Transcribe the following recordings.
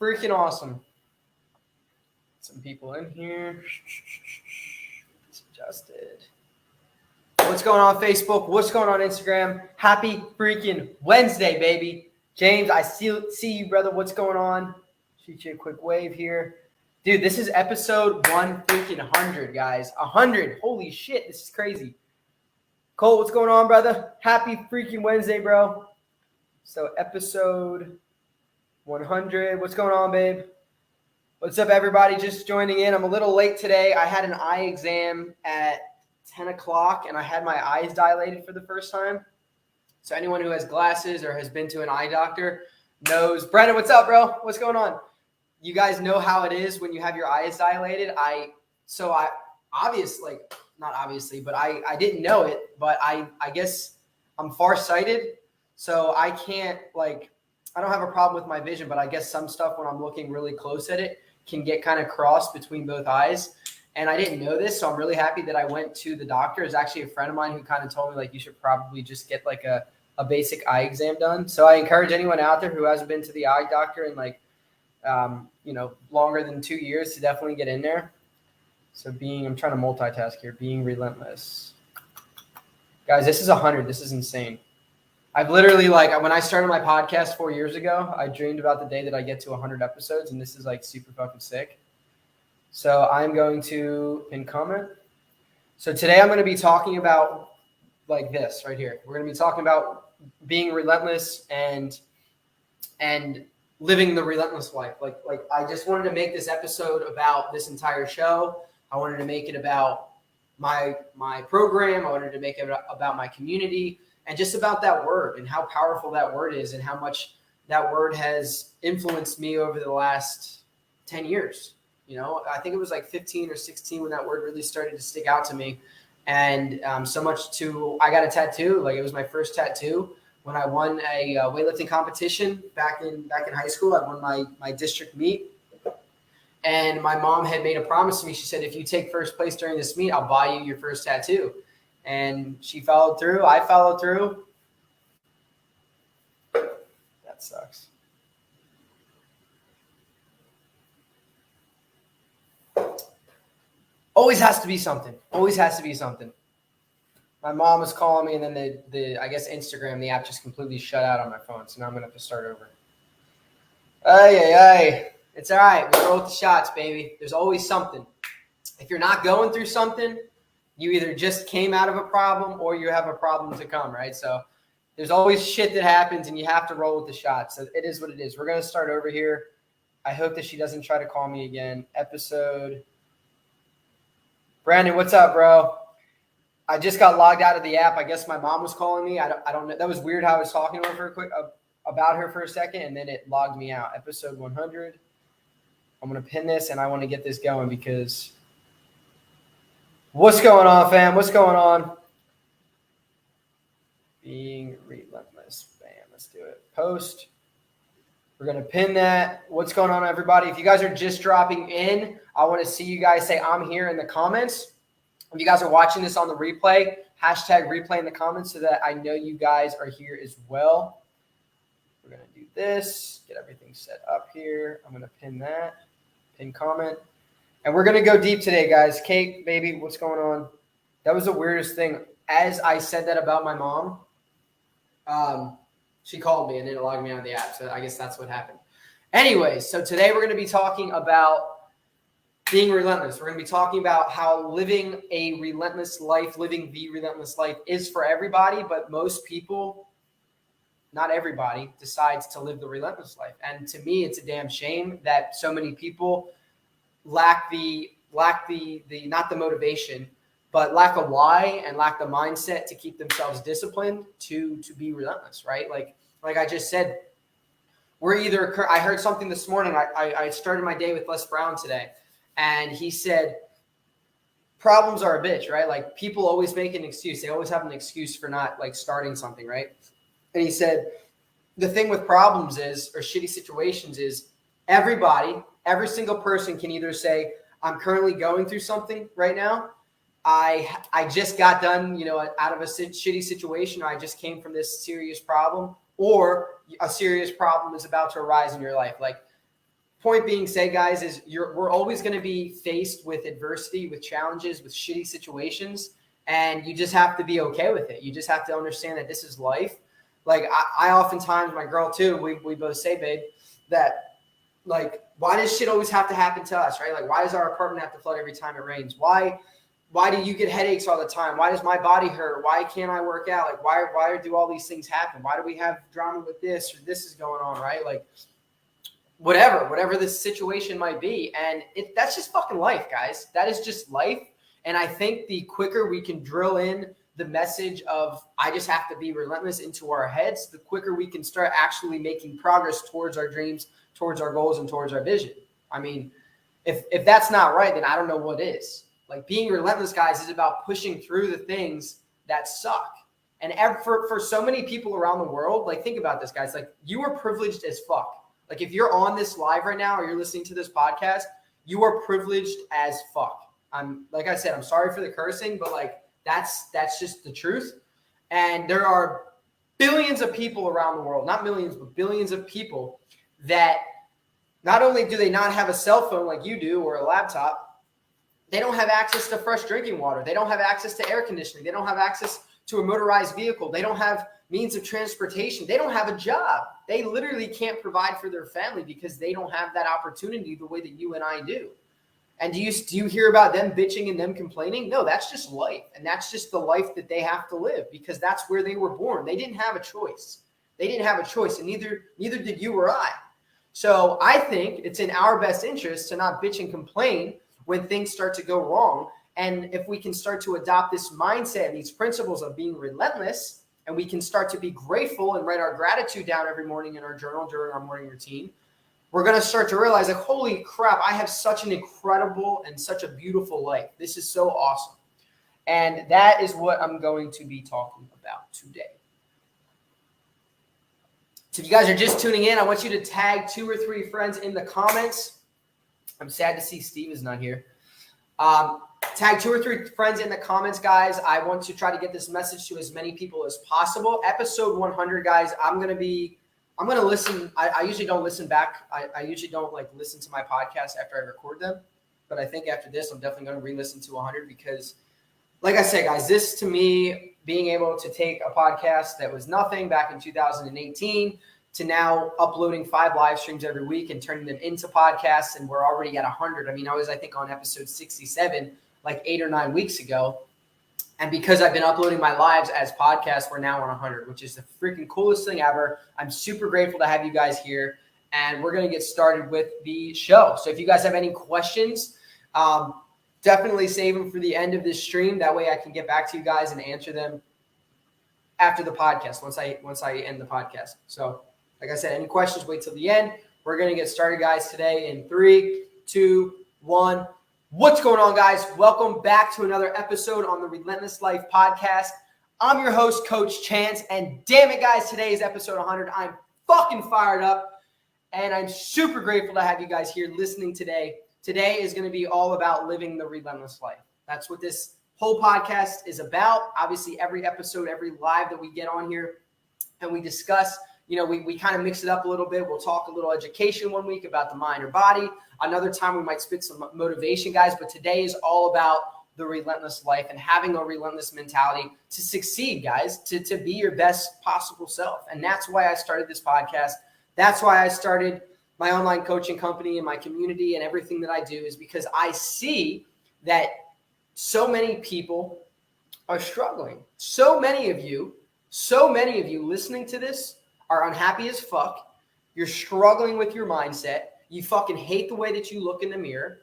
freaking awesome. Some people in here. It's adjusted. What's going on Facebook? What's going on Instagram? Happy freaking Wednesday, baby. James, I see you, brother. What's going on? Shoot you a quick wave here. Dude, this is episode 100, guys. 100. Holy shit, this is crazy. Cole, what's going on, brother? Happy freaking Wednesday, bro. So episode 100. What's going on, babe? What's up, everybody? Just joining in. I'm a little late today. I had an eye exam at 10 o'clock, and I had my eyes dilated for the first time. So anyone who has glasses or has been to an eye doctor knows. Brandon, what's up, bro? What's going on? You guys know how it is when you have your eyes dilated. I didn't know it, but I guess I'm farsighted. So I can't, I don't have a problem with my vision, but I guess some stuff when I'm looking really close at it can get kind of crossed between both eyes. And I didn't know this, so I'm really happy that I went to the doctor. It's actually a friend of mine who kind of told me, you should probably just get, a basic eye exam done. So I encourage anyone out there who hasn't been to the eye doctor in, longer than 2 years to definitely get in there. So I'm trying to multitask here, being relentless. Guys, this is 100. This is insane. I've literally, when I started my podcast 4 years ago, I dreamed about the day that I get to 100 episodes, and this is, super fucking sick. So I'm going to pin comment. So today I'm going to be talking about, this right here. We're going to be talking about being relentless and living the relentless life. I just wanted to make this episode about this entire show. I wanted to make it about my program. I wanted to make it about my community. And just about that word and how powerful that word is and how much that word has influenced me over the last 10 years. I think it was 15 or 16 when that word really started to stick out to me. And so much I got a tattoo. It was my first tattoo when I won a weightlifting competition back in high school. I won my district meet. And my mom had made a promise to me. She said, if you take first place during this meet, I'll buy you your first tattoo. And she followed through. I followed through. That sucks. Always has to be something. Always has to be something. My mom was calling me, and then the I guess Instagram, the app just completely shut out on my phone. So now I'm going to have to start over. Ay. It's all right. We roll with the shots, baby. There's always something. If you're not going through something, you either just came out of a problem or you have a problem to come, right? So there's always shit that happens, and you have to roll with the shots. So it is what it is. We're going to start over here. I hope that she doesn't try to call me again. Episode. Brandon, what's up, bro? I just got logged out of the app. I guess my mom was calling me. I don't know. That was weird how I was talking to her about her for a second, and then it logged me out. Episode 100. I'm going to pin this, and I want to get this going because – what's going on, fam? What's going on? Being relentless. Bam, let's do it. Post. We're going to pin that. What's going on, everybody? If you guys are just dropping in, I want to see you guys say I'm here in the comments. If you guys are watching this on the replay, hashtag replay in the comments so that I know you guys are here as well. We're going to do this. Get everything set up here. I'm going to pin that. Pin comment. And we're going to go deep today, guys. Kate, baby, what's going on? That was the weirdest thing. As I said that about my mom, she called me and then it logged me out of the app. So I guess that's what happened. Anyways, so today we're going to be talking about being relentless. We're going to be talking about how living a relentless life, living the relentless life is for everybody, but most people, not everybody, decides to live the relentless life. And to me, it's a damn shame that so many people lack the not the motivation, but lack a why and lack the mindset to keep themselves disciplined to be relentless, right? Like I just said, I heard something this morning. I started my day with Les Brown today, and he said, problems are a bitch, right? People always make an excuse. They always have an excuse for not starting something, right? And he said, the thing with problems or shitty situations is every single person can either say, I'm currently going through something right now. I just got done, out of a shitty situation. I just came from this serious problem, or a serious problem is about to arise in your life. point being said, guys, is we're always going to be faced with adversity, with challenges, with shitty situations, and you just have to be okay with it. You just have to understand that this is life. Like I oftentimes, my girl too, we both say, babe, that like, why does shit always have to happen to us, right? Like, why does our apartment have to flood every time it rains? Why do you get headaches all the time? Why does my body hurt? Why can't I work out? Like, why do all these things happen? Why do we have drama with this or this is going on, right? Like, whatever the situation might be. And that's just fucking life, guys. That is just life. And I think the quicker we can drill in the message of I just have to be relentless into our heads, the quicker we can start actually making progress towards our dreams, towards our goals, and towards our vision. I mean, if that's not right, then I don't know what is. Like, being relentless, guys, is about pushing through the things that suck. And for so many people around the world, like, think about this, guys. Like, you are privileged as fuck. Like, if you're on this live right now or you're listening to this podcast, you are privileged as fuck. Like I said, I'm sorry for the cursing, but like, that's just the truth. And there are billions of people around the world, not millions, but billions of people that not only do they not have a cell phone like you do or a laptop, they don't have access to fresh drinking water. They don't have access to air conditioning. They don't have access to a motorized vehicle. They don't have means of transportation. They don't have a job. They literally can't provide for their family because they don't have that opportunity the way that you and I do. And do you hear about them bitching and them complaining? No, that's just life. And that's just the life that they have to live because that's where they were born. They didn't have a choice. They didn't have a choice, and neither did you or I. So I think it's in our best interest to not bitch and complain when things start to go wrong. And if we can start to adopt this mindset, these principles of being relentless, and we can start to be grateful and write our gratitude down every morning in our journal during our morning routine, we're going to start to realize, like, holy crap, I have such an incredible and such a beautiful life. This is so awesome. And that is what I'm going to be talking about today. So if you guys are just tuning in, I want you to tag 2 or 3 friends in the comments. I'm sad to see Steve is not here. Tag 2 or 3 friends in the comments, guys. I want to try to get this message to as many people as possible. Episode 100, guys, I'm going to listen. I usually don't listen back. I usually don't listen to my podcast after I record them. But I think after this, I'm definitely going to re-listen to 100 because, like I said, guys, this to me, being able to take a podcast that was nothing back in 2018 to now uploading 5 live streams every week and turning them into podcasts, and we're already at 100. I mean, I think, on episode 67 like 8 or 9 weeks ago. And because I've been uploading my lives as podcasts, we're now on 100, which is the freaking coolest thing ever. I'm super grateful to have you guys here, and we're going to get started with the show. So if you guys have any questions, definitely save them for the end of this stream. That way I can get back to you guys and answer them after the podcast, once I end the podcast. So like I said, any questions, wait till the end. We're going to get started, guys, today in 3, 2, 1. What's going on, guys? Welcome back to another episode on the Relentless Life podcast. I'm your host, Coach Chance, and damn it, guys, today is episode 100. I'm fucking fired up, and I'm super grateful to have you guys here listening today. Today is going to be all about living the relentless life. That's what this whole podcast is about. Obviously, every episode, every live that we get on here and we discuss, we kind of mix it up a little bit. We'll talk a little education one week about the mind or body. Another time we might spit some motivation, guys. But today is all about the relentless life and having a relentless mentality to succeed, guys, to be your best possible self. And that's why I started this podcast. That's why I started my online coaching company and my community and everything that I do, is because I see that so many people are struggling. So many of you listening to this are unhappy as fuck. You're struggling with your mindset. You fucking hate the way that you look in the mirror.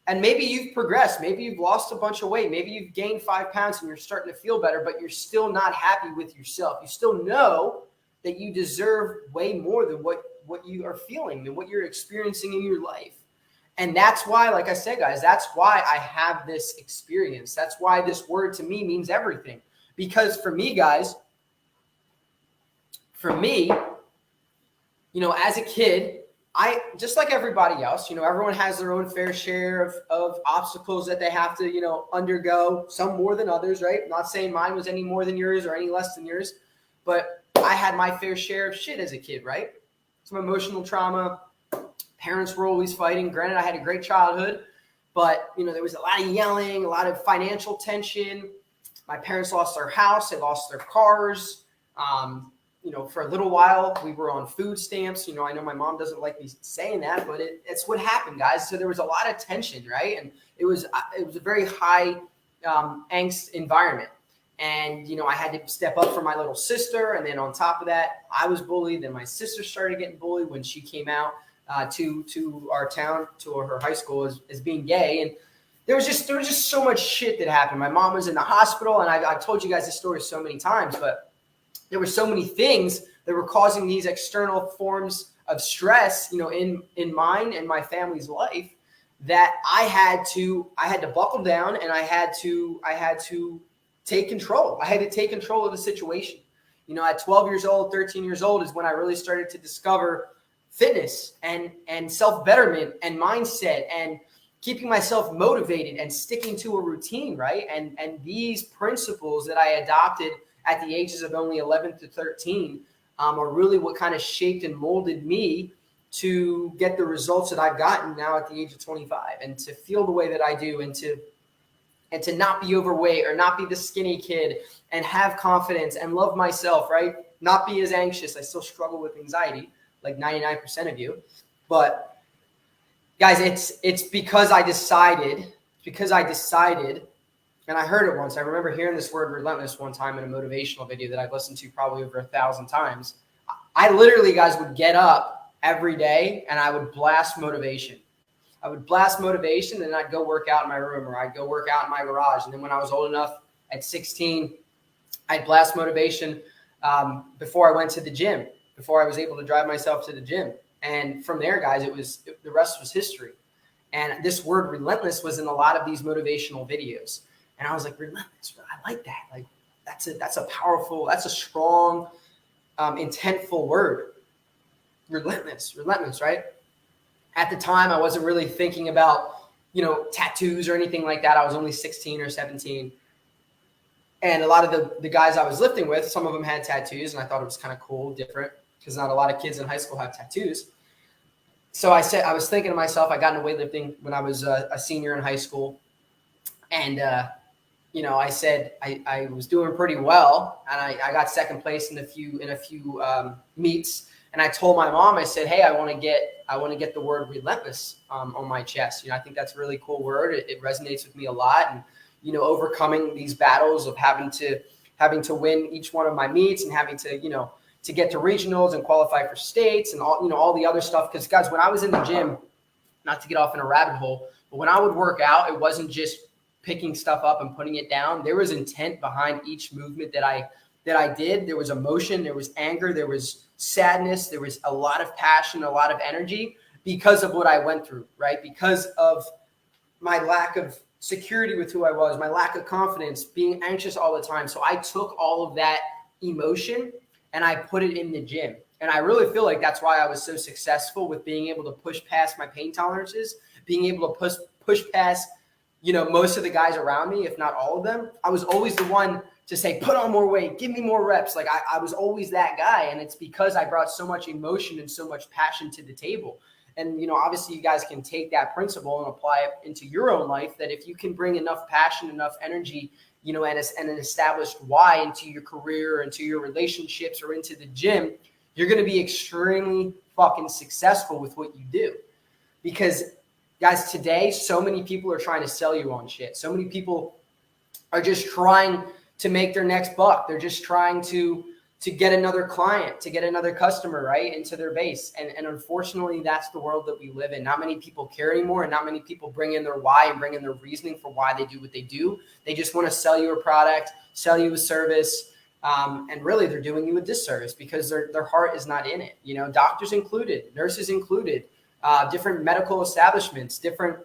And maybe you've progressed. Maybe you've lost a bunch of weight. Maybe you've gained 5 pounds and you're starting to feel better, but you're still not happy with yourself. You still know that you deserve way more than what you are feeling, than what you're experiencing in your life. And that's why, like I said, guys, that's why I have this experience. That's why this word to me means everything. Because for me, guys, as a kid, I, just like everybody else, everyone has their own fair share of obstacles that they have to, undergo, some more than others, right? I'm not saying mine was any more than yours or any less than yours, but I had my fair share of shit as a kid, right? Some emotional trauma, Parents were always fighting. Granted, I had a great childhood, but, you know, there was a lot of yelling, a lot of financial tension. My parents lost their house. They lost their cars. You know, for a little while, we were on food stamps. You know, I know my mom doesn't like me saying that, but it's what happened, guys. So there was a lot of tension, right? And it was a very high angst environment. And, you know, I had to step up for my little sister. And then on top of that, I was bullied. Then my sister started getting bullied when she came out to our town, to her high school as being gay. And there was just so much shit that happened. My mom was in the hospital, and I've told you guys this story so many times, but there were so many things that were causing these external forms of stress, you know, in mine and my family's life, that I had to buckle down, and I had to take control. I had to take control of the situation. You know, at 12 years old, 13 years old is when I really started to discover fitness and self-betterment and mindset and keeping myself motivated and sticking to a routine, right? And these principles that I adopted at the ages of only 11 to 13 are really what kind of shaped and molded me to get the results that I've gotten now at the age of 25, and to feel the way that I do, and to not be overweight or not be the skinny kid, and have confidence and love myself, right? Not be as anxious. I still struggle with anxiety, like 99% of you. But guys, it's because I decided, and I heard it once. I remember hearing this word relentless one time in a motivational video that I've listened to probably over 1,000 times. I literally, guys, would get up every day and I would blast motivation. I would blast motivation, and I'd go work out in my room, or I'd go work out in my garage. And then when I was old enough at 16, I'd blast motivation before I went to the gym, before I was able to drive myself to the gym. And from there, guys, the rest was history. And this word relentless was in a lot of these motivational videos. And I was like, relentless, I like that. Like, that's a powerful, that's a strong, intentful word. Relentless, right? At the time, I wasn't really thinking about, you know, tattoos or anything like that. I was only 16 or 17. And a lot of the guys I was lifting with, some of them had tattoos, and I thought it was kind of cool, different, because not a lot of kids in high school have tattoos. So I was thinking to myself, I got into weightlifting when I was a senior in high school. And, you know, I said I was doing pretty well, and I got second place in a few meets. And I told my mom, I said, hey, I want to get the word relentless on my chest. You know, I think that's a really cool word. It resonates with me a lot. And, you know, overcoming these battles of having to win each one of my meets, and having to, you know, to get to regionals and qualify for states and all, you know, all the other stuff. Because, guys, when I was in the gym, not to get off in a rabbit hole, but when I would work out, it wasn't just picking stuff up and putting it down. There was intent behind each movement that I did. There was emotion, there was anger, there was sadness, there was a lot of passion, a lot of energy, because of what I went through, right? Because of my lack of security with who I was, my lack of confidence, being anxious all the time. So I took all of that emotion and I put it in the gym. And I really feel like that's why I was so successful with being able to push past my pain tolerances, being able to push past, you know, most of the guys around me, if not all of them. I was always the one to say, put on more weight, give me more reps. Like I was always that guy. And it's because I brought so much emotion and so much passion to the table. And, you know, obviously you guys can take that principle and apply it into your own life, that if you can bring enough passion, enough energy, you know, and an established why into your career, into your relationships, or into the gym, you're going to be extremely fucking successful with what you do. Because, guys, today, so many people are trying to sell you on shit. So many people are just trying to make their next buck. They're just trying to get another client, to get another customer, right, into their base. And unfortunately, that's the world that we live in. Not many people care anymore, and not many people bring in their why and bring in their reasoning for why they do what they do. They just want to sell you a product, sell you a service, and really they're doing you a disservice because their heart is not in it. You know, doctors included, nurses included, different medical establishments, different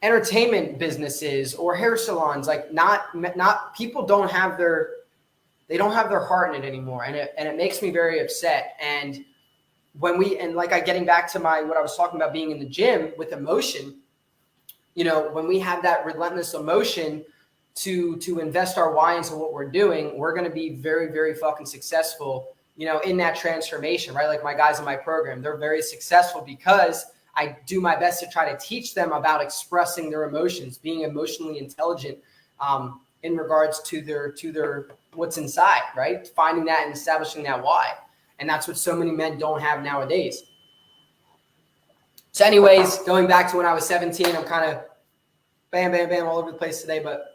entertainment businesses or hair salons. Like not people don't have their heart in it anymore, and it makes me very upset. And getting back to what I was talking about, being in the gym with emotion, you know, when we have that relentless emotion to invest our why into what we're doing, we're going to be very, very fucking successful in that transformation, right? Like my guys in my program, they're very successful because I do my best to try to teach them about expressing their emotions, being emotionally intelligent in regards to their what's inside, right? Finding that and establishing that why. And that's what so many men don't have nowadays. So anyways, going back to when I was 17, I'm kind of bam, bam, bam all over the place today. But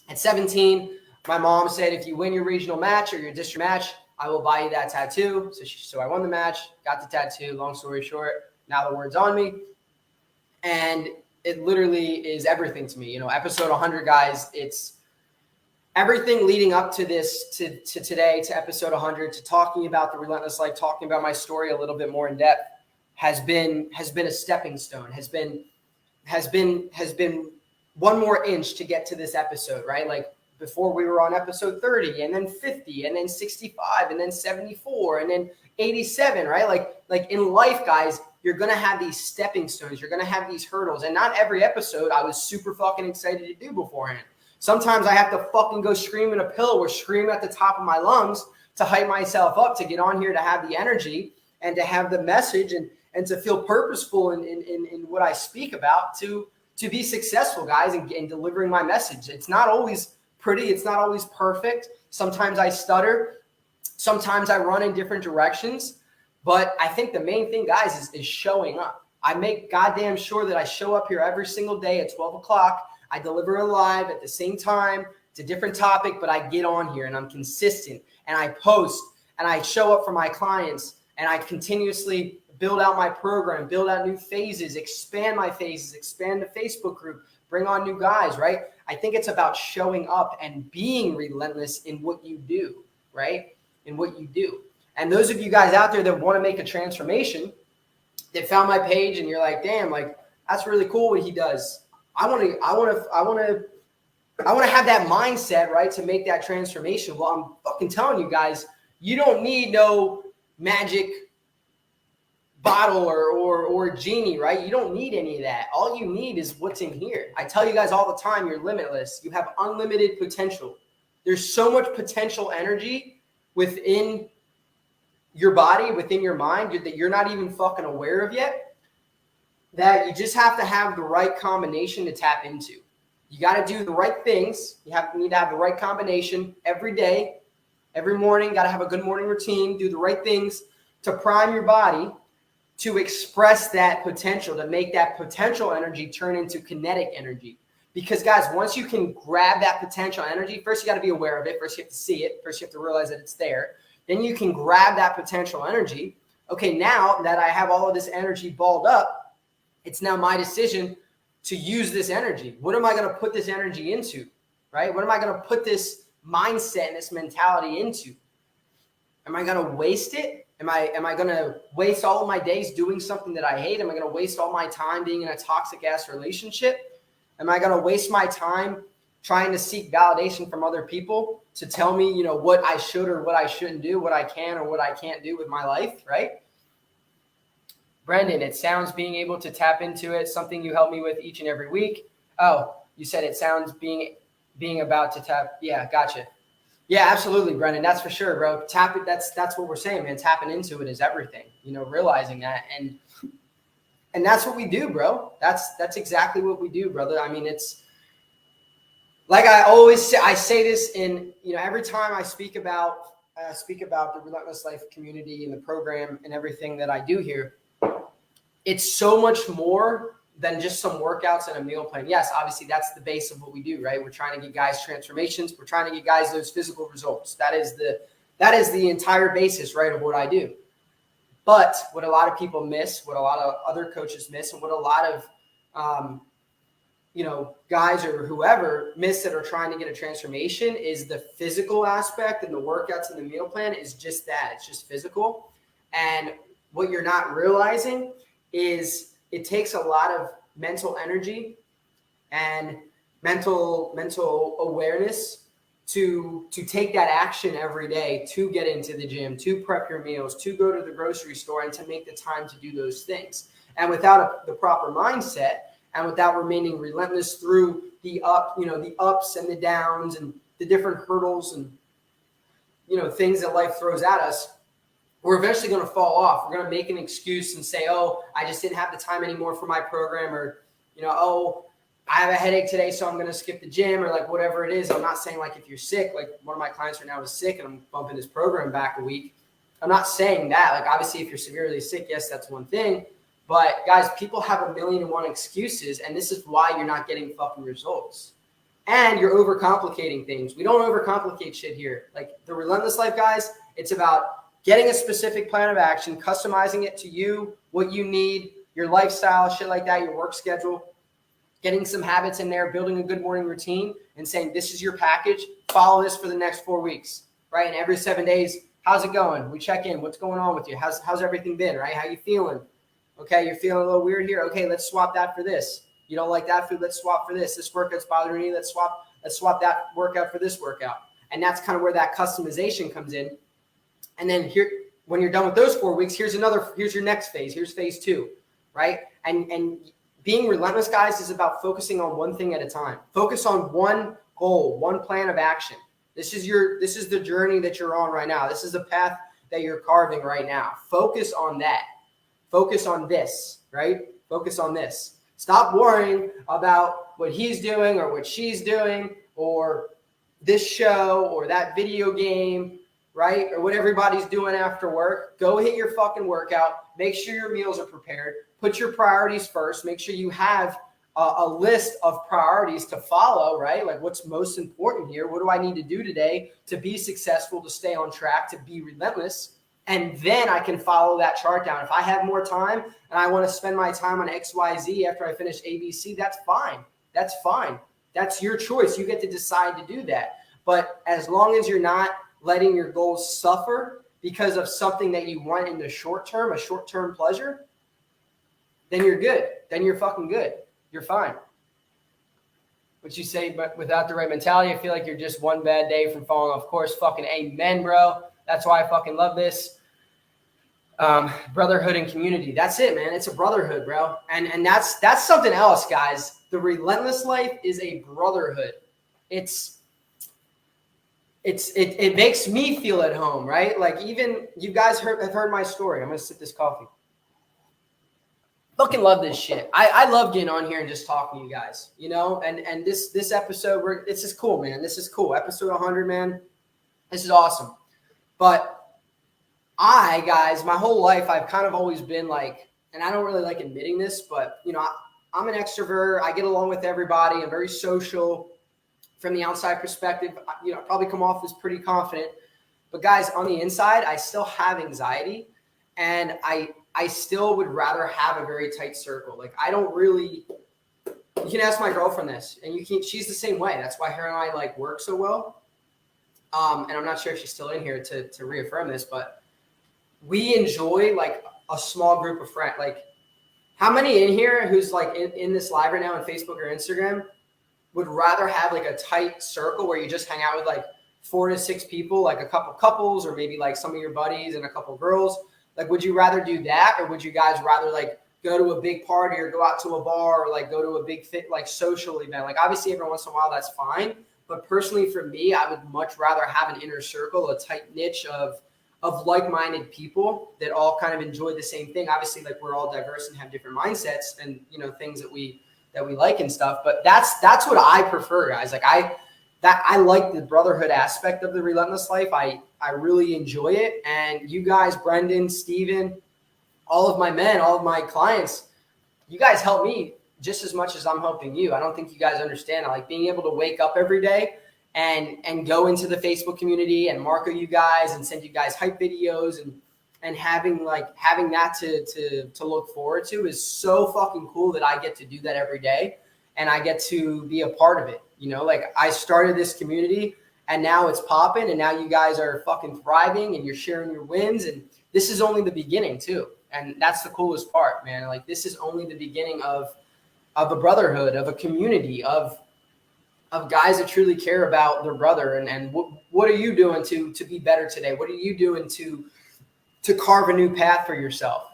at 17, my mom said, if you win your regional match or your district match, I will buy you that tattoo. So I won the match, got the tattoo. Long story short, now the word's on me. And it literally is everything to me. Episode 100, guys, it's everything leading up to this, to today, to episode 100, to talking about the Relentless Life, talking about my story a little bit more in depth, has been a stepping stone, has been one more inch to get to this episode, right? Like before we were on episode 30 and then 50 and then 65 and then 74 and then 87, right? Like in life, guys, you're going to have these stepping stones. You're going to have these hurdles. And not every episode I was super fucking excited to do beforehand. Sometimes I have to fucking go scream in a pillow or scream at the top of my lungs to hype myself up, to get on here, to have the energy and to have the message and to feel purposeful in what I speak about, to be successful, guys, in delivering my message. It's not always pretty. It's not always perfect. Sometimes I stutter. Sometimes I run in different directions. But I think the main thing, guys, is showing up. I make goddamn sure that I show up here every single day at 12 o'clock. I deliver a live at the same time. It's a different topic, but I get on here and I'm consistent and I post and I show up for my clients and I continuously build out my program, build out new phases, expand my phases, expand the Facebook group, bring on new guys, right? I think it's about showing up and being relentless in what you do, right? In what you do. And those of you guys out there that want to make a transformation, that found my page and you're like, damn, like that's really cool what he does. I want to have that mindset, right? To make that transformation. Well, I'm fucking telling you guys, you don't need no magic bottle or genie, right? You don't need any of that. All you need is what's in here. I tell you guys all the time, you're limitless. You have unlimited potential. There's so much potential energy within your body, within your mind, that you're not even fucking aware of yet, that you just have to have the right combination to tap into. You got to do the right things. Need to have the right combination every day, every morning. Got to have a good morning routine, do the right things to prime your body to express that potential, to make that potential energy turn into kinetic energy. Because guys, once you can grab that potential energy, first you got to be aware of it. First you have to see it. First you have to realize that it's there. Then you can grab that potential energy. Okay, now that I have all of this energy balled up, it's now my decision to use this energy. What am I going to put this energy into, right? What am I going to put this mindset and this mentality into? Am I going to waste it? Am I going to waste all of my days doing something that I hate? Am I going to waste all my time being in a toxic ass relationship? Am I going to waste my time trying to seek validation from other people to tell me, what I should or what I shouldn't do, what I can or what I can't do with my life, right? Brendan, it sounds being able to tap into it, something you help me with each and every week. Oh, you said it sounds being about to tap. Yeah, gotcha. Yeah, absolutely, Brendan. That's for sure, bro. Tap it. That's what we're saying, man. Tapping into it is everything. Realizing that, and that's what we do, bro. That's exactly what we do, brother. I mean, it's like I always say. I say this in every time I speak about the Relentless Life community and the program and everything that I do here. It's so much more than just some workouts and a meal plan. Yes, obviously that's the base of what we do, right? We're trying to get guys transformations. We're trying to get guys those physical results. That is the entire basis, right, of what I do. But what a lot of people miss, what a lot of other coaches miss, and what a lot of guys or whoever miss that are trying to get a transformation is the physical aspect, and the workouts and the meal plan is just that. It's just physical. And what you're not realizing is it takes a lot of mental energy and mental awareness to take that action every day, to get into the gym, to prep your meals, to go to the grocery store, and to make the time to do those things. And without the proper mindset, and without remaining relentless through the ups and the downs and the different hurdles and things that life throws at us, we're eventually going to fall off. We're going to make an excuse and say, oh, I just didn't have the time anymore for my program, or, oh, I have a headache today, so I'm going to skip the gym, or like whatever it is. I'm not saying like if you're sick, like one of my clients right now is sick and I'm bumping his program back a week. I'm not saying that. Like obviously if you're severely sick, yes, that's one thing. But guys, people have 1,000,001 excuses, and this is why you're not getting fucking results. And you're overcomplicating things. We don't overcomplicate shit here. Like the Relentless Life, guys, it's about getting a specific plan of action, customizing it to you, what you need, your lifestyle, shit like that, your work schedule, getting some habits in there, building a good morning routine, and saying, this is your package. Follow this for the next 4 weeks, right? And every 7 days, how's it going? We check in. What's going on with you? How's everything been, right? How you feeling? Okay, you're feeling a little weird here. Okay, let's swap that for this. You don't like that food? Let's swap for this. This workout's bothering you. Let's swap that workout for this workout. And that's kind of where that customization comes in. And then here, when you're done with those 4 weeks, here's your next phase. Here's phase 2, right? And being relentless, guys, is about focusing on one thing at a time. Focus on one goal, one plan of action. This is the journey that you're on right now. This is the path that you're carving right now. Focus on that. Focus on this, right? Focus on this. Stop worrying about what he's doing or what she's doing or this show or that video game, right? Or what everybody's doing after work. Go hit your fucking workout. Make sure your meals are prepared. Put your priorities first. Make sure you have a list of priorities to follow, right? Like what's most important here? What do I need to do today to be successful, to stay on track, to be relentless? And then I can follow that chart down. If I have more time and I want to spend my time on XYZ after I finish ABC, that's fine. That's fine. That's your choice. You get to decide to do that. But as long as you're not letting your goals suffer because of something that you want in the short term, a short-term pleasure, then you're good. Then you're fucking good. You're fine. What you say, but without the right mentality, I feel like you're just one bad day from falling off course. Fucking amen, bro. That's why I fucking love this. Brotherhood and community. That's it, man. It's a brotherhood, bro. And that's something else, guys. The Relentless Life is a brotherhood. It makes me feel at home, right? Like even you guys have heard my story. I'm going to sip this coffee. Fucking love this shit. I love getting on here and just talking to you guys, and this episode, it's just cool, man. This is cool. Episode 100, man. This is awesome. But guys, my whole life, I've kind of always been like, and I don't really like admitting this, but I'm an extrovert. I get along with everybody. I'm very social. From the outside perspective, I probably come off as pretty confident, but guys, on the inside, I still have anxiety, and I still would rather have a very tight circle. Like I don't really, you can ask my girlfriend this, and she's the same way. That's why her and I like work so well. And I'm not sure if she's still in here to reaffirm this, but we enjoy like a small group of friends. Like how many in here who's like in this live right now on Facebook or Instagram would rather have like a tight circle where you just hang out with like 4 to 6 people, like a couple couples, or maybe like some of your buddies and a couple girls? Like, would you rather do that, or would you guys rather like go to a big party or go out to a bar or like go to a big like social event? Like obviously every once in a while that's fine. But personally for me, I would much rather have an inner circle, a tight niche of like-minded people that all kind of enjoy the same thing. Obviously, like we're all diverse and have different mindsets and, things that we like and stuff. But that's what I prefer, guys. Like I like the brotherhood aspect of the Relentless Life. I really enjoy it. And you guys, Brendan, Steven, all of my men, all of my clients, you guys help me just as much as I'm helping you. I don't think you guys understand. I like being able to wake up every day and go into the Facebook community and market you guys and send you guys hype videos and having that to look forward to is so fucking cool that I get to do that every day and I get to be a part of it. Like I started this community and now it's popping and now you guys are fucking thriving and you're sharing your wins, and this is only the beginning too. And that's the coolest part, man. Like this is only the beginning of a brotherhood, of a community, of guys that truly care about their brother. And what are you doing to be better today? What are you doing to carve a new path for yourself?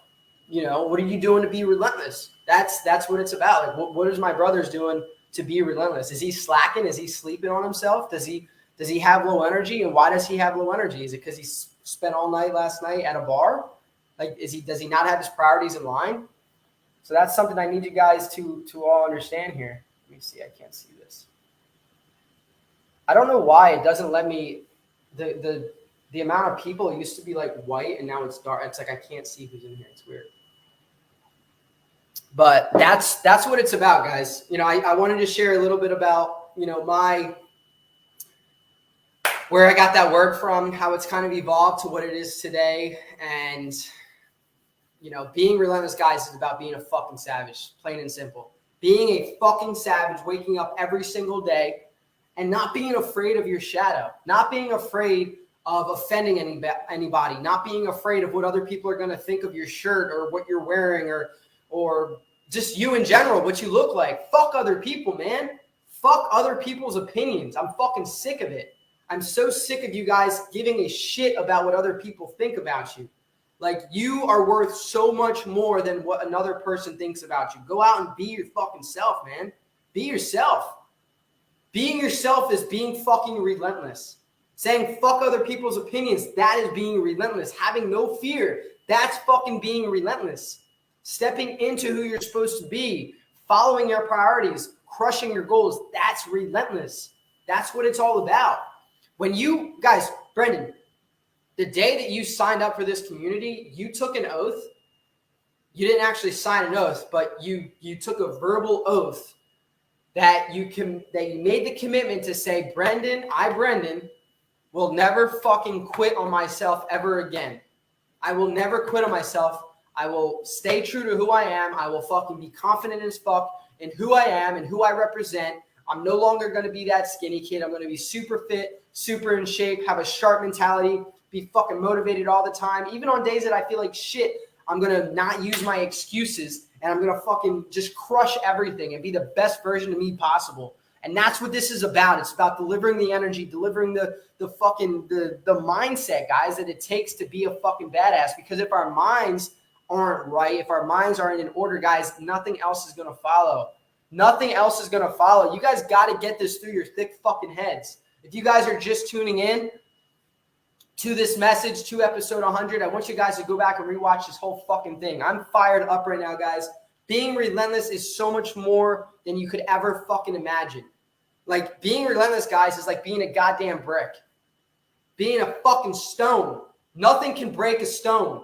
What are you doing to be relentless? That's what it's about. Like what is my brother's doing to be relentless? Is he slacking? Is he sleeping on himself? Does he have low energy? And why does he have low energy? Is it because he's spent all night last night at a bar? Like, does he not have his priorities in line? So that's something I need you guys to all understand here. Let me see. I can't see this. I don't know why it doesn't let me. The amount of people, it used to be like white and now it's dark. It's like I can't see who's in here. It's weird. But that's what it's about, guys. You know, I wanted to share a little bit about, you know, where I got that word from, how it's kind of evolved to what it is today. And, you know, being relentless, guys, is about being a fucking savage, plain and simple. Being a fucking savage, waking up every single day and not being afraid of your shadow, not being afraid of offending anybody, not being afraid of what other people are going to think of your shirt or what you're wearing or just you in general, what you look like. Fuck other people, man. Fuck other people's opinions. I'm fucking sick of it. I'm so sick of you guys giving a shit about what other people think about you. Like, you are worth so much more than what another person thinks about you. Go out and be your fucking self, man. Be yourself. Being yourself is being fucking relentless. Saying fuck other people's opinions, that is being relentless. Having no fear, that's fucking being relentless. Stepping into who you're supposed to be, following your priorities, crushing your goals, that's relentless. That's what it's all about. When you, guys, Brendan, the day that you signed up for this community, you took an oath. You didn't actually sign an oath, but you took a verbal oath that you made the commitment to say, Brendan, will never fucking quit on myself ever again. I will never quit on myself. I will stay true to who I am. I will fucking be confident as fuck in who I am and who I represent. I'm no longer going to be that skinny kid. I'm going to be super fit, super in shape, have a sharp mentality, be fucking motivated all the time. Even on days that I feel like shit, I'm going to not use my excuses and I'm going to fucking just crush everything and be the best version of me possible. And that's what this is about. It's about delivering the energy, delivering the mindset, guys, that it takes to be a fucking badass. Because if our minds aren't right, if our minds aren't in order, guys, nothing else is going to follow. Nothing else is going to follow. You guys got to get this through your thick fucking heads. If you guys are just tuning in to this message, to episode 100, I want you guys to go back and rewatch this whole fucking thing. I'm fired up right now, guys. Being relentless is so much more than you could ever fucking imagine. Like, being relentless, guys, is like being a goddamn brick. Being a fucking stone. Nothing can break a stone.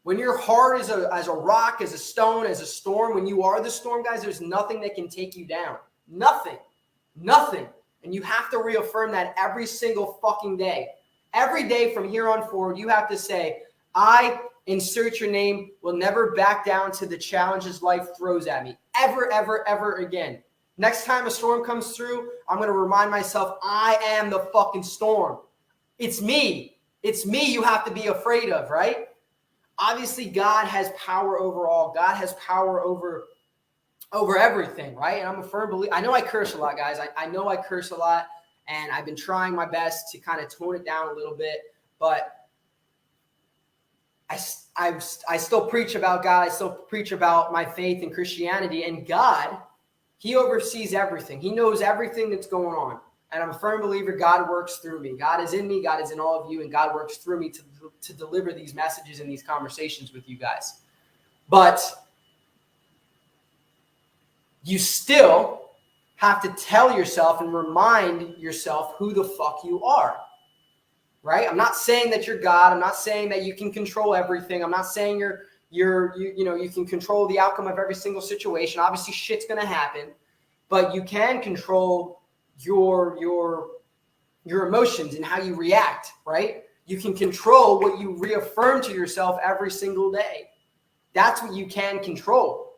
When you're hard as a rock, as a stone, as a storm, when you are the storm, guys, there's nothing that can take you down. Nothing. Nothing. And you have to reaffirm that every single fucking day. Every day from here on forward, you have to say, I, insert your name, will never back down to the challenges life throws at me. Ever, ever, ever again. Next time a storm comes through, I'm going to remind myself, I am the fucking storm. It's me. It's me you have to be afraid of, right? Obviously, God has power over all. God has power over everything, right? And I'm a firm believer. I know I curse a lot, guys. I know I curse a lot, and I've been trying my best to kind of tone it down a little bit, but I still preach about God. I still preach about my faith in Christianity, and God, he oversees everything. He knows everything that's going on. And I'm a firm believer God works through me. God is in me. God is in all of you. And God works through me to deliver these messages and these conversations with you guys. But you still have to tell yourself and remind yourself who the fuck you are. Right? I'm not saying that you're God. I'm not saying that you can control everything. I'm not saying you can control the outcome of every single situation. Obviously, shit's going to happen. But you can control your emotions and how you react, right? You can control what you reaffirm to yourself every single day. That's what you can control.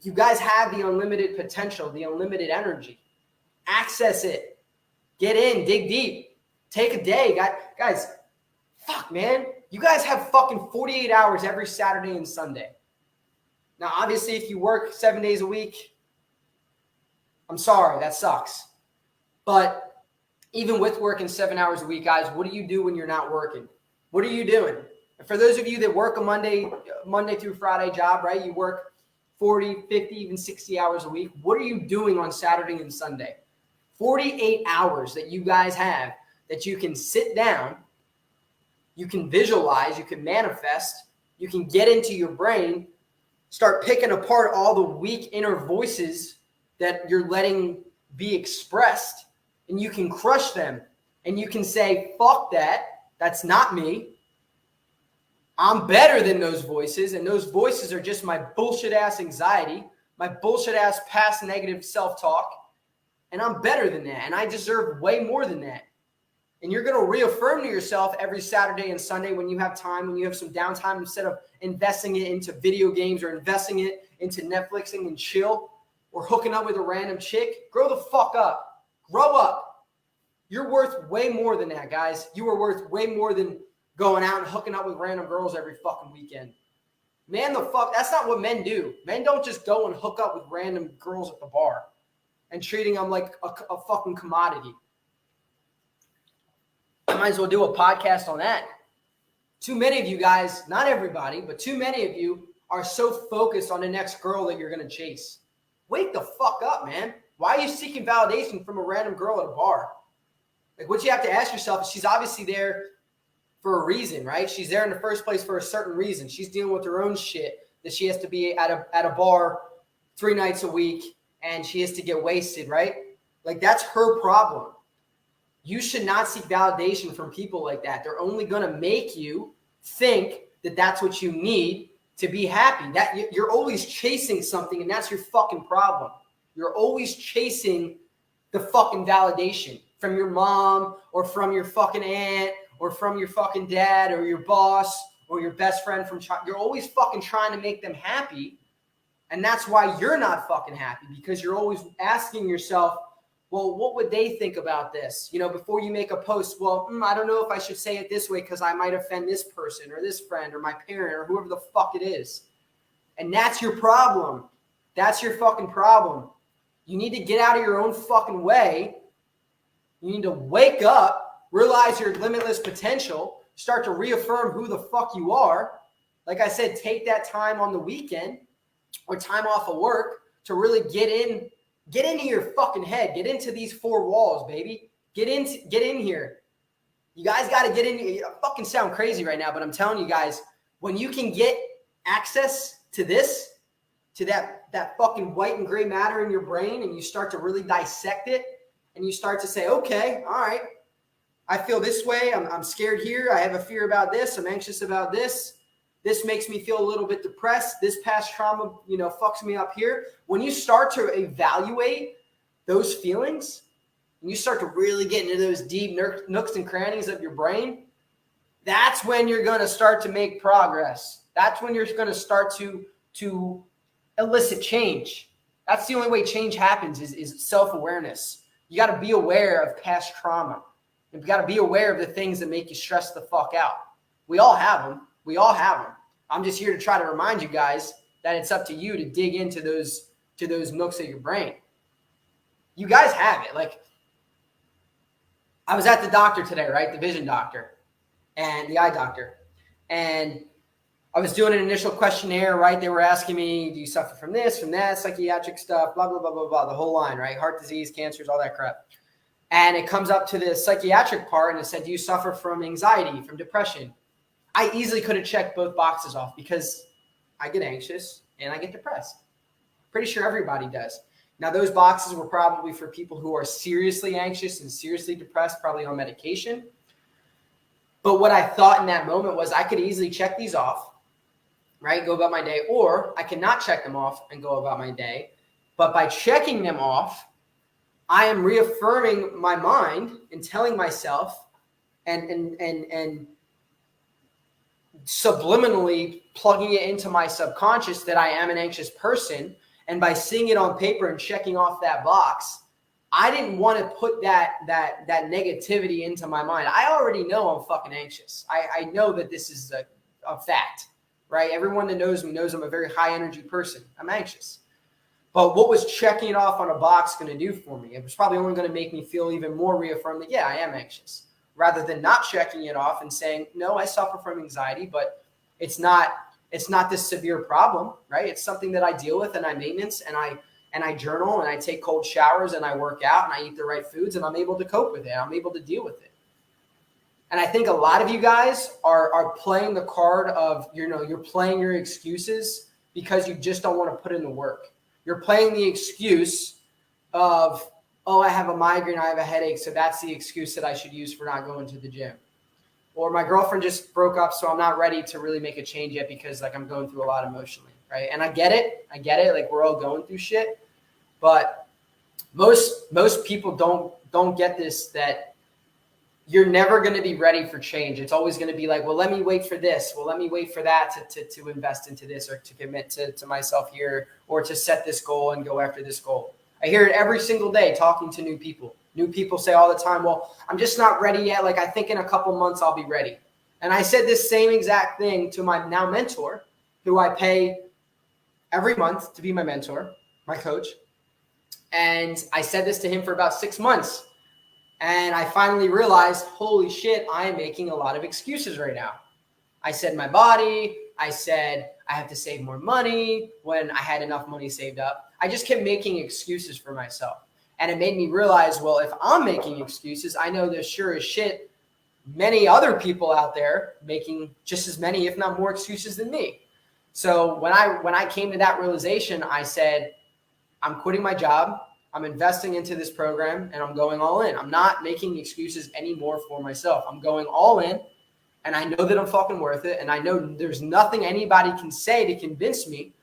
You guys have the unlimited potential, the unlimited energy. Access it. Get in, dig deep. Take a day. Guys, fuck, man. You guys have fucking 48 hours every Saturday and Sunday. Now, obviously, if you work 7 days a week, I'm sorry, that sucks. But even with working 7 hours a week, guys, what do you do when you're not working? What are you doing? And for those of you that work a Monday through Friday job, right? You work 40, 50, even 60 hours a week. What are you doing on Saturday and Sunday? 48 hours that you guys have that you can sit down you can visualize, you can manifest, you can get into your brain, start picking apart all the weak inner voices that you're letting be expressed, and you can crush them. And you can say, fuck that. That's not me. I'm better than those voices. And those voices are just my bullshit ass anxiety, my bullshit ass past negative self-talk. And I'm better than that. And I deserve way more than that. And you're going to reaffirm to yourself every Saturday and Sunday when you have time, when you have some downtime, instead of investing it into video games or investing it into Netflixing and chill or hooking up with a random chick. Grow the fuck up. Grow up. You're worth way more than that, guys. You are worth way more than going out and hooking up with random girls every fucking weekend. Man, that's not what men do. Men don't just go and hook up with random girls at the bar and treating them like a fucking commodity. I might as well do a podcast on that. Too many of you guys, not everybody, but too many of you are so focused on the next girl that you're going to chase. Wake the fuck up, man. Why are you seeking validation from a random girl at a bar? Like, what you have to ask yourself is, she's obviously there for a reason, right? She's there in the first place for a certain reason. She's dealing with her own shit that she has to be at a bar 3 nights a week and she has to get wasted, right? Like, that's her problem. You should not seek validation from people like that. They're only going to make you think that that's what you need to be happy. That you're always chasing something, and that's your fucking problem. You're always chasing the fucking validation from your mom or from your fucking aunt or from your fucking dad or your boss or your best friend from China. You're always fucking trying to make them happy. And that's why you're not fucking happy, because you're always asking yourself, well, what would they think about this? You know, before you make a post, well, I don't know if I should say it this way because I might offend this person or this friend or my parent or whoever the fuck it is. And that's your problem. That's your fucking problem. You need to get out of your own fucking way. You need to wake up, realize your limitless potential, start to reaffirm who the fuck you are. Like I said, take that time on the weekend or time off of work to really get into your fucking head. Get into these 4 walls, baby. Get in here. You guys got to get in. I fucking sound crazy right now, but I'm telling you guys, when you can get access to this, to that fucking white and gray matter in your brain, and you start to really dissect it, and you start to say, okay, all right, I feel this way. I'm scared here. I have a fear about this. I'm anxious about this. This makes me feel a little bit depressed. This past trauma, fucks me up here. When you start to evaluate those feelings, and you start to really get into those deep nooks and crannies of your brain, that's when you're going to start to make progress. That's when you're going to start to elicit change. That's the only way change happens is self-awareness. You got to be aware of past trauma. You've got to be aware of the things that make you stress the fuck out. We all have them. We all have them. I'm just here to try to remind you guys that it's up to you to dig into those nooks of your brain. You guys have it. Like, I was at the doctor today, right? The vision doctor and the eye doctor. And I was doing an initial questionnaire, right? They were asking me, do you suffer from this, from that, psychiatric stuff, blah, blah, blah, blah, blah, the whole line, right? Heart disease, cancers, all that crap. And it comes up to the psychiatric part and it said, do you suffer from anxiety, from depression? I easily could have checked both boxes off because I get anxious and I get depressed. Pretty sure everybody does. Now, those boxes were probably for people who are seriously anxious and seriously depressed, probably on medication. But what I thought in that moment was I could easily check these off, right? Go about my day, or I cannot check them off and go about my day. But by checking them off, I am reaffirming my mind and telling myself and subliminally plugging it into my subconscious that I am an anxious person. And by seeing it on paper and checking off that box, I didn't want to put that negativity into my mind. I already know I'm fucking anxious. I know that this is a fact, right? Everyone that knows me knows I'm a very high energy person. I'm anxious. But what was checking it off on a box going to do for me? It was probably only going to make me feel even more reaffirmed that, yeah, I am anxious, rather than not checking it off and saying, no, I suffer from anxiety, but it's not this severe problem, right? It's something that I deal with and I maintenance and I journal and I take cold showers and I work out and I eat the right foods and I'm able to cope with it. I'm able to deal with it. And I think a lot of you guys are playing the card of, you're playing your excuses because you just don't want to put in the work. You're playing the excuse of, oh, I have a migraine, I have a headache, so that's the excuse that I should use for not going to the gym. Or my girlfriend just broke up, so I'm not ready to really make a change yet because like I'm going through a lot emotionally, right? And I get it. Like we're all going through shit. But most people don't get this, that you're never going to be ready for change. It's always going to be like, well, let me wait for this. Well, let me wait for that to invest into this, or to commit to myself here, or to set this goal and go after this goal. I hear it every single day talking to new people. New people say all the time, well, I'm just not ready yet. Like I think in a couple months I'll be ready. And I said this same exact thing to my now mentor, who I pay every month to be my mentor, my coach. And I said this to him for about 6 months. And I finally realized, holy shit, I am making a lot of excuses right now. I said my body. I said I have to save more money when I had enough money saved up. I just kept making excuses for myself. And it made me realize, well, if I'm making excuses, I know there's sure as shit many other people out there making just as many, if not more, excuses than me. So when I came to that realization, I said, I'm quitting my job. I'm investing into this program and I'm going all in. I'm not making excuses anymore for myself. I'm going all in, and I know that I'm fucking worth it. And I know there's nothing anybody can say to convince me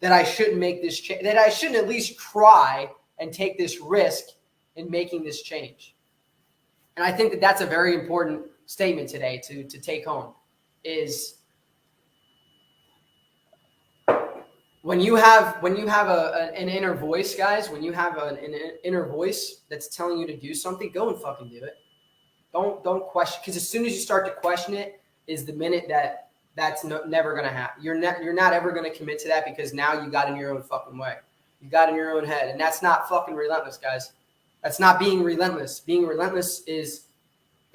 that I shouldn't make this change, that I shouldn't at least try and take this risk in making this change. And I think that that's a very important statement today to take home, is when you have an inner voice, guys, when you have an inner voice that's telling you to do something, go and fucking do it. Don't question, because as soon as you start to question it is the minute that's never going to happen. You're not ever going to commit to that, because now you got in your own fucking way. You got in your own head, and that's not fucking relentless, guys. That's not being relentless. Being relentless is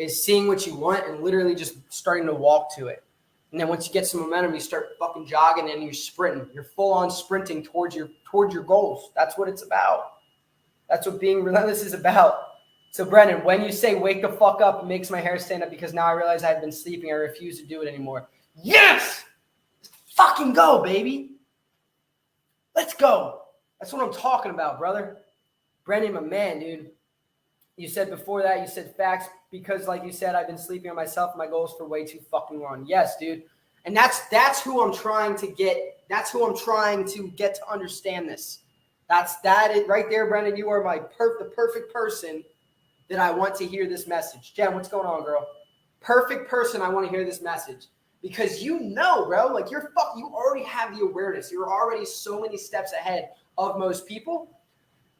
seeing what you want and literally just starting to walk to it. And then once you get some momentum, you start fucking jogging and you're sprinting. You're full on sprinting towards your goals. That's what it's about. That's what being relentless is about. So Brendan, when you say wake the fuck up, it makes my hair stand up, because now I realize I've been sleeping. I refuse to do it anymore. Yes! Let's fucking go, baby. Let's go. That's what I'm talking about, brother. Brendan, my man, dude. You said before that, you said facts, because like you said, I've been sleeping on myself and my goals for way too fucking long. Yes, dude. And that's who I'm trying to get. That's who I'm trying to get to understand this. That is right there, Brendan. You are the perfect person that I want to hear this message. Jen, what's going on, girl? Perfect person I want to hear this message, because bro, like you already have the awareness. You're already so many steps ahead of most people,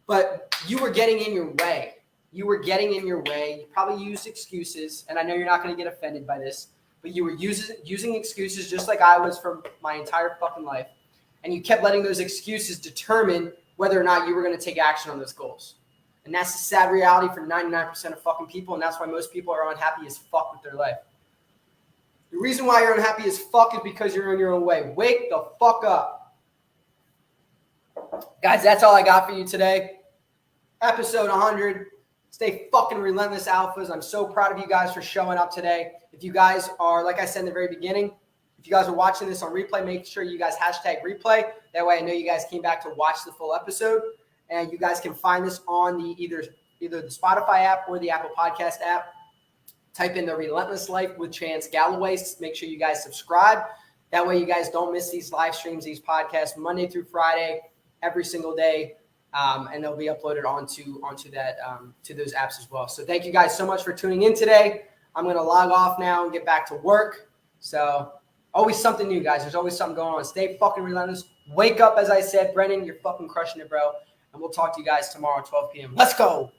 but you were getting in your way. You were getting in your way. You probably used excuses, and I know you're not going to get offended by this, but you were using excuses just like I was for my entire fucking life, and you kept letting those excuses determine whether or not you were going to take action on those goals. And that's the sad reality for 99% of fucking people, and that's why most people are unhappy as fuck with their life. The reason why you're unhappy as fuck is because you're in your own way. Wake the fuck up. Guys, that's all I got for you today. Episode 100. Stay fucking relentless, alphas. I'm so proud of you guys for showing up today. If you guys are, like I said in the very beginning, if you guys are watching this on replay, make sure you guys hashtag replay. That way I know you guys came back to watch the full episode. And you guys can find this on either the Spotify app or the Apple Podcast app. Type in the Relentless Life with Chance Galloway. Make sure you guys subscribe. That way you guys don't miss these live streams, these podcasts, Monday through Friday, every single day. And they'll be uploaded onto that to those apps as well. So thank you guys so much for tuning in today. I'm going to log off now and get back to work. So always something new, guys. There's always something going on. Stay fucking relentless. Wake up, as I said. Brendan, you're fucking crushing it, bro. And we'll talk to you guys tomorrow at 12 p.m. Let's go.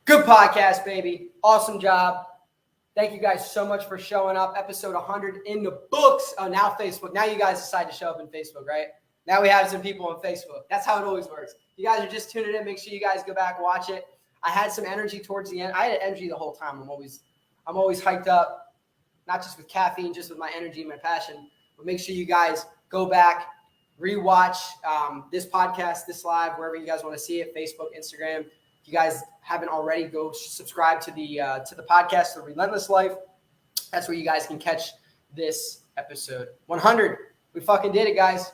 Good podcast, baby. Awesome job. Thank you guys so much for showing up. Episode 100 in the books. Oh, now Facebook. Now you guys decide to show up in Facebook, right? Now we have some people on Facebook. That's how it always works. You guys are just tuning in. Make sure you guys go back, watch it. I had some energy towards the end. I had energy the whole time. I'm always hyped up, not just with caffeine, just with my energy and my passion. But make sure you guys go back, rewatch this podcast, this live, wherever you guys want to see it, Facebook, Instagram. If you guys haven't already, go subscribe to the podcast, The Relentless Life. That's where you guys can catch this episode. 100. We fucking did it, guys.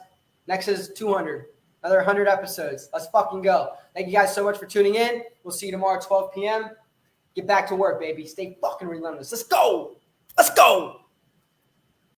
Next is 200. Another 100 episodes. Let's fucking go. Thank you guys so much for tuning in. We'll see you tomorrow at 12 p.m. Get back to work, baby. Stay fucking relentless. Let's go. Let's go.